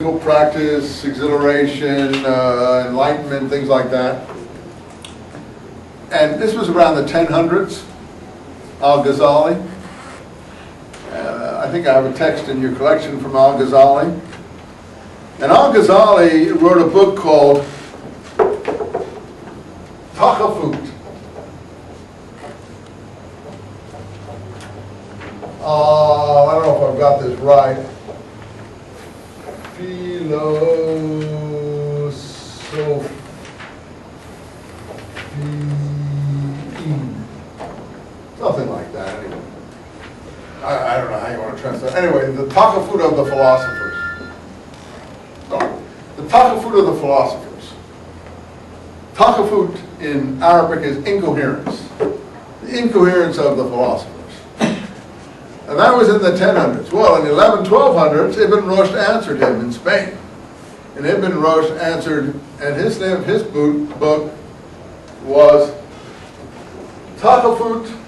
Practice, exhilaration, enlightenment, things like that. And this was around the 1000s, Al-Ghazali. I think I have a text in your collection from Al-Ghazali. And Al-Ghazali wrote a book called Takhafut. I don't know if I've got this right. Something like that, anyway. I don't know how you want to translate. Anyway, the Takhafut of the philosophers. The Takhafut of the philosophers. Takhafut in Arabic is incoherence. The incoherence of the philosophers. And that was in the 1000s. Well, in the 1200s, Ibn Rushd answered him in Spain. And Ibn Rushd answered, and his name of his book was Takhafut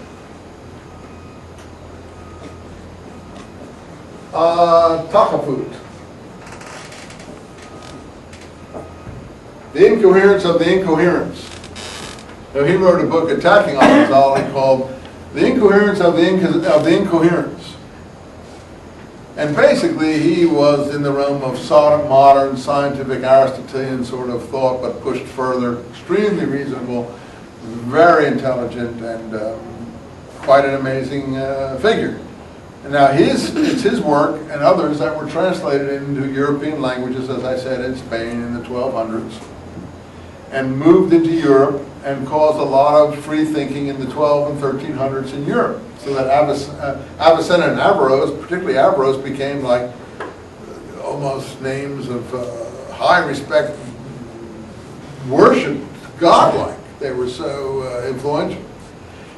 Takhafut. The incoherence of the incoherence. Now, he wrote a book attacking Al-Ghazali called The Incoherence of the Incoherence. And basically, he was in the realm of modern scientific Aristotelian sort of thought, but pushed further. Extremely reasonable, very intelligent, and quite an amazing figure. And now, it's his work and others that were translated into European languages, as I said, in Spain in the 1200s, and moved into Europe and caused a lot of free thinking in the 12 and 1300s in Europe. So that Avicenna and Averroes, particularly Averroes, became like almost names of high respect, worshipped, godlike. They were so influential.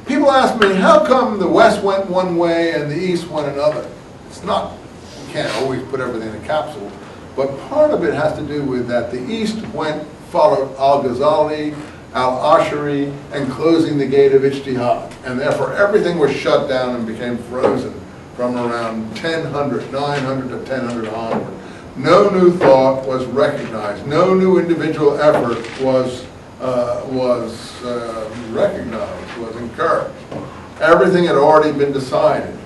People ask me, how come the West went one way and the East went another? It's not, you can't always put everything in a capsule, but part of it has to do with that the East followed Al-Ghazali, Al-Ashari, and closing the gate of ijtihad. And therefore everything was shut down and became frozen from around 900 to 1000 onward. No new thought was recognized. No new individual effort was recognized, was encouraged. Everything had already been decided.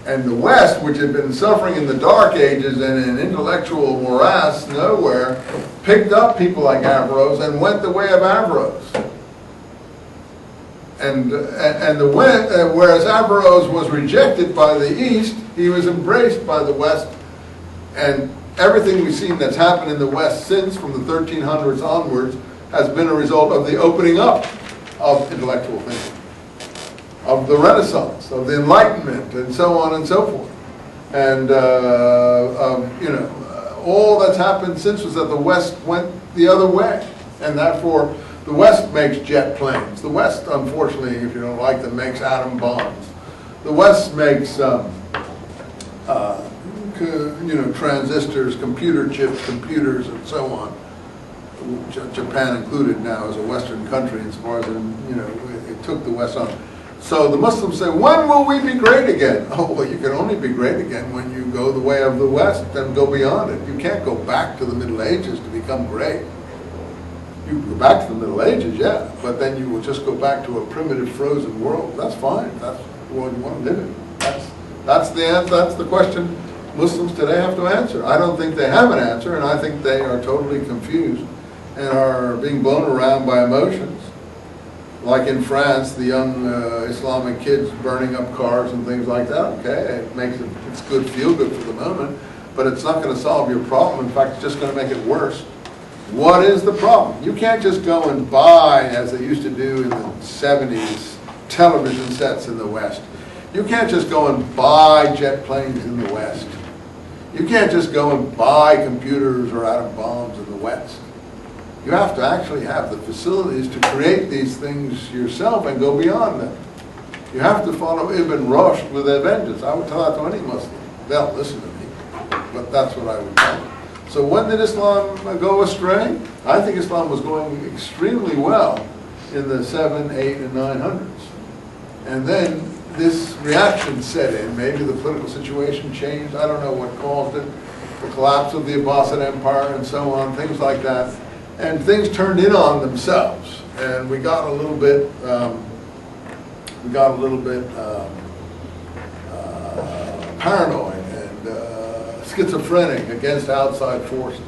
And the West, which had been suffering in the Dark Ages and in intellectual morass nowhere, picked up people like Averroes and went the way of Averroes. Whereas Averroes was rejected by the East, he was embraced by the West. And everything we've seen that's happened in the West since, from the 1300s onwards, has been a result of the opening up of intellectual thinking, of the Renaissance, of the Enlightenment, and so on and so forth. And all that's happened since was that the West went the other way, and therefore the West makes jet planes. The West, unfortunately, if you don't like them, makes atom bombs. The West makes transistors, computer chips, computers, and so on. Japan included now as a Western country, as far as it took the West on. So the Muslims say, when will we be great again? Oh, well, you can only be great again when you go the way of the West and go beyond it. You can't go back to the Middle Ages to become great. You can go back to the Middle Ages, yeah, but then you will just go back to a primitive, frozen world. That's fine. That's the world you want to live in. That's the answer. That's the question Muslims today have to answer. I don't think they have an answer, and I think they are totally confused and are being blown around by emotions. Like in France, the young Islamic kids burning up cars and things like that. Okay, it's good, feel good for the moment, but it's not going to solve your problem. In fact, it's just going to make it worse. What is the problem? You can't just go and buy, as they used to do in the 70s, television sets in the West. You can't just go and buy jet planes in the West. You can't just go and buy computers or atom bombs in the West. You have to actually have the facilities to create these things yourself and go beyond them. You have to follow Ibn Rushd with a vengeance. I would tell that to any Muslim. They'll listen to me, but that's what I would tell them. So when did Islam go astray? I think Islam was going extremely well in the 7, 8, and 900s. And then this reaction set in. Maybe the political situation changed. I don't know what caused it. the collapse of the Abbasid Empire and so on, things like that. And things turned in on themselves, and we got a little bit, paranoid and schizophrenic against outside forces.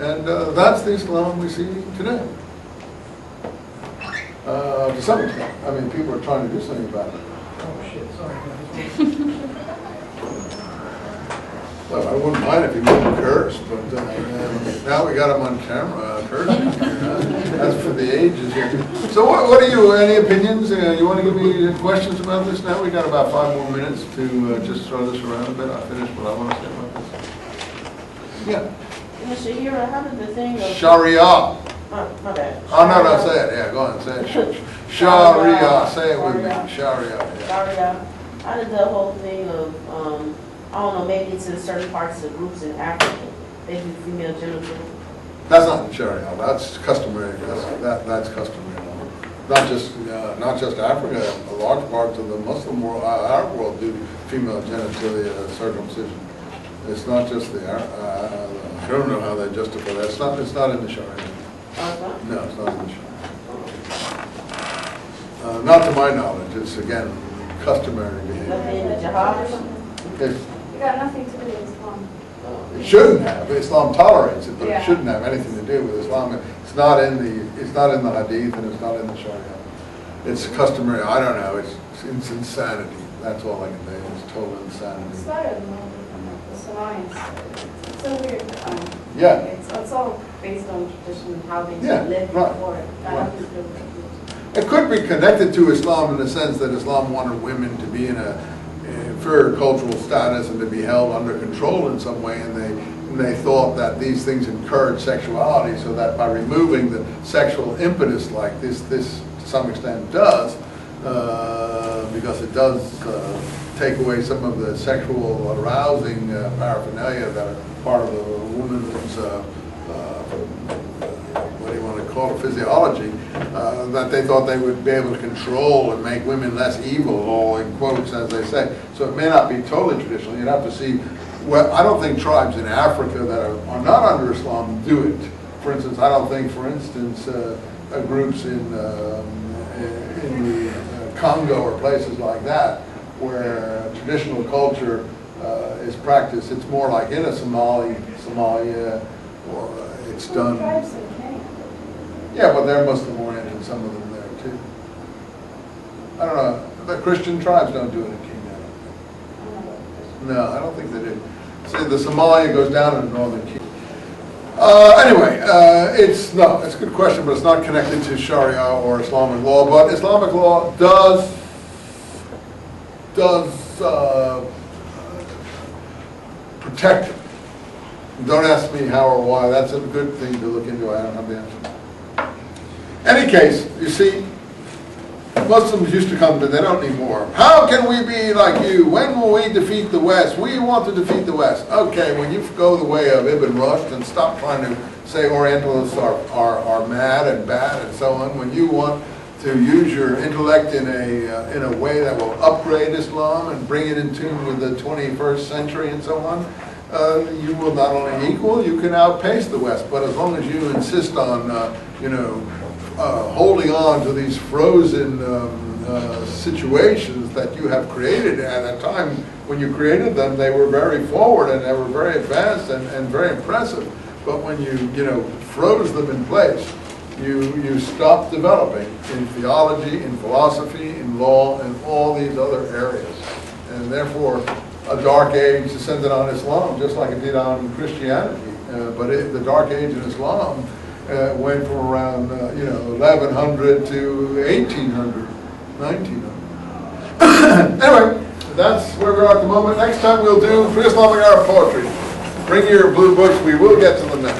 And that's the Islam we see today. To some extent. I mean, people are trying to do something about it. Oh, shit, sorry. Well, I wouldn't mind if he wouldn't curse, but now we got him on camera cursing. That's for the ages here. So what are you, any opinions? You want to give me questions about this now? We got about 5 more minutes to just throw this around a bit. I finished what I want to say about this. Yeah. Mr. Hero, how did the thing of... Sharia. My bad. Oh, no, say it. Yeah, go on, say it. Sharia. Say it with me. Sharia. Yeah. Sharia. How did the whole thing of, I don't know, maybe it's in certain parts of groups in Africa, they do female genital? That's not in Sharia. That's customary. That's customary. Not just Africa. A large part of the Muslim world, Arab world, do female genitalia circumcision. It's not just the I don't know how they justify that. It's not in the Sharia. No, it's not in the Sharia. Not to my knowledge. It's again customary behavior. Nothing in the jihad or something? It got nothing to do with Islam. It shouldn't have. Islam tolerates it, but Yeah. it shouldn't have anything to do with Islam. It's not in the Hadith and it's not in the Sharia. It's customary. I don't know. It's insanity. That's all I can say. It's total It insanity. started in the Somalians. It's so weird. Yeah. It's all based on tradition and how they Yeah, lived right, before it. right. Got nothing to do with it. It could be connected to Islam in the sense that Islam wanted women to be in a inferior cultural status and to be held under control in some way, and they thought that these things encouraged sexuality, so that by removing the sexual impetus like this to some extent does, because it does take away some of the sexual arousing paraphernalia that are part of the woman's what do you want to call it, physiology, that they thought they would be able to control and make women less evil, all in quotes, as they say. So it may not be totally traditional. You'd have to see. Well, I don't think tribes in Africa that are not under Islam do it. For instance, I don't think, for instance, groups in the Congo or places like that, where traditional culture is practiced. It's more like in a Somalia, or it's done. Tribes in Kenya. Yeah, but they're Muslim-oriented, some of them there too. I don't know. The Christian tribes don't do it in Kenya. No, I don't think they do. See, the Somalia goes down in northern Kenya. Anyway, it's a good question, but it's not connected to Sharia or Islamic law. But Islamic law does protect it. Don't ask me how or why. That's a good thing to look into. I don't have the answer. Any case, you see, Muslims used to come to, they don't anymore. How can we be like you? When will we defeat the West? We want to defeat the West. Okay, when you go the way of Ibn Rushd and stop trying to say Orientalists are mad and bad and so on, when you want to use your intellect in a way that will upgrade Islam and bring it in tune with the 21st century and so on, you will not only equal, you can outpace the West. But as long as you insist on, holding on to these frozen situations that you have created at a time when you created them, they were very forward and they were very advanced and very impressive. But when you froze them in place, you stopped developing in theology, in philosophy, in law, and all these other areas. And therefore, a dark age descended on Islam, just like it did on Christianity. But the dark age in Islam went from around 1100 to 1800, 1900. Anyway, that's where we are at the moment. Next time we'll do pre-Islamic Arab poetry. Bring your blue books. We will get to them now.